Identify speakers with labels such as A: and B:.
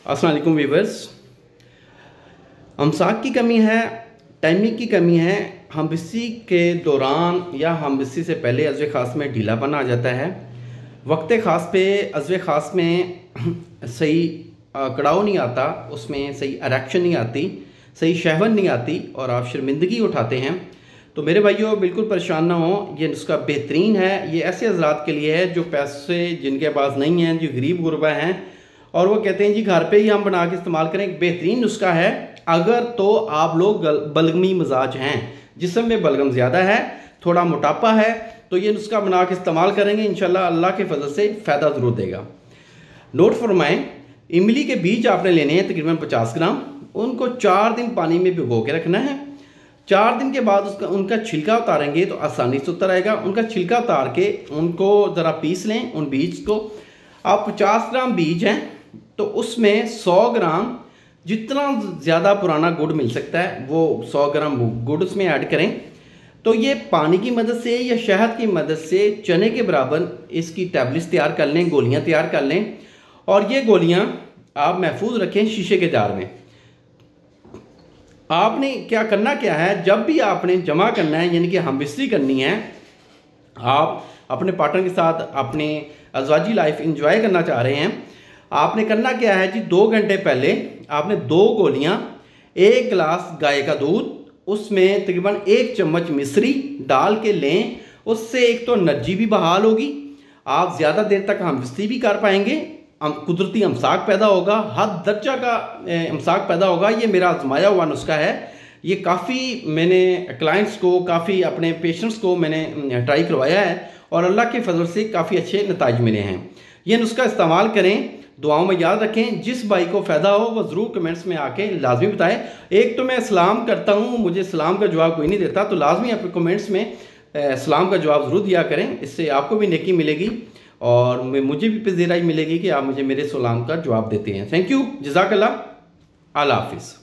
A: अस्सलाम वालेकुम व्यूअर्स। अमसाक की कमी है, टाइमिंग की कमी है। हमबिस्सी के दौरान या हमबिस्सी से पहले अज़्वे ख़ास में ढीलापन आ जाता है। वक्त ख़ास पे अज़्वे ख़ास में सही कड़ाव नहीं आता, उसमें सही इरेक्शन नहीं आती, सही शहवत नहीं आती और आप शर्मिंदगी उठाते हैं। तो मेरे भाइयों बिल्कुल परेशान ना हो, ये नुस्खा बेहतरीन है। ये ऐसे हज़रात के लिए है जो पैसे जिनके पास नहीं हैं, जो गरीब गुरबा हैं और वो कहते हैं जी घर पे ही हम बना के इस्तेमाल करें। एक बेहतरीन नुस्खा है अगर तो आप लोग बलगमी मिजाज हैं, जिस्म में बलगम ज़्यादा है, थोड़ा मोटापा है, तो ये नुस्खा बना के इस्तेमाल करेंगे इंशाल्लाह अल्लाह के फजल से फ़ायदा ज़रूर देगा। नोट फरमाएं, इमली के बीज आपने लेने हैं तकरीबन 50 ग्राम। उनको 4 दिन पानी में भिगो के रखना है। 4 दिन के बाद उनका छिलका उतारेंगे तो आसानी से उतर आएगा। उनका छिलका उतार के उनको ज़रा पीस लें। उन बीज को आप 50 ग्राम बीज हैं तो उसमें 100 ग्राम जितना ज़्यादा पुराना गुड़ मिल सकता है वो 100 ग्राम गुड़ उसमें ऐड करें। तो ये पानी की मदद से या शहद की मदद से चने के बराबर इसकी टैबलेट्स तैयार कर लें, गोलियां तैयार कर लें और ये गोलियां आप महफूज रखें शीशे के जार में। आपने करना है, जब भी आपने जमा करना है यानी कि हमबिस्ट्री करनी है, आप अपने पार्टनर के साथ अपने अज़वाजी लाइफ इंजॉय करना चाह रहे हैं, आपने करना क्या है जी, 2 घंटे पहले आपने 2 गोलियां, 1 गिलास गाय का दूध, उसमें तकरीबन 1 चम्मच मिश्री डाल के लें। उससे एक तो एनर्जी भी बहाल होगी, आप ज़्यादा देर तक हमबिस्ट्री भी कर पाएंगे, कुदरती अमसाक पैदा होगा, हद दर्जा का अमसाक पैदा होगा। ये मेरा आजमाया हुआ नुस्खा है। ये काफ़ी मैंने क्लाइंट्स को, काफ़ी अपने पेशेंट्स को मैंने ट्राई करवाया है और अल्लाह के फजल से काफ़ी अच्छे नताइज मिले हैं। ये नुस्खा इस्तेमाल करें, दुआओं में याद रखें। जिस भाई को फ़ायदा हो वो ज़रूर कमेंट्स में आके लाजमी बताएं। एक तो मैं सलाम करता हूँ, मुझे सलाम का जवाब कोई नहीं देता, तो लाजमी आप कमेंट्स में सलाम का जवाब ज़रूर दिया करें। इससे आपको भी नेकी मिलेगी और मुझे भी पज़ीराई मिलेगी कि आप मुझे मेरे सलाम का जवाब देते हैं। थैंक यू, जज़ाकल्लाह, अल्लाह हाफ़िज़।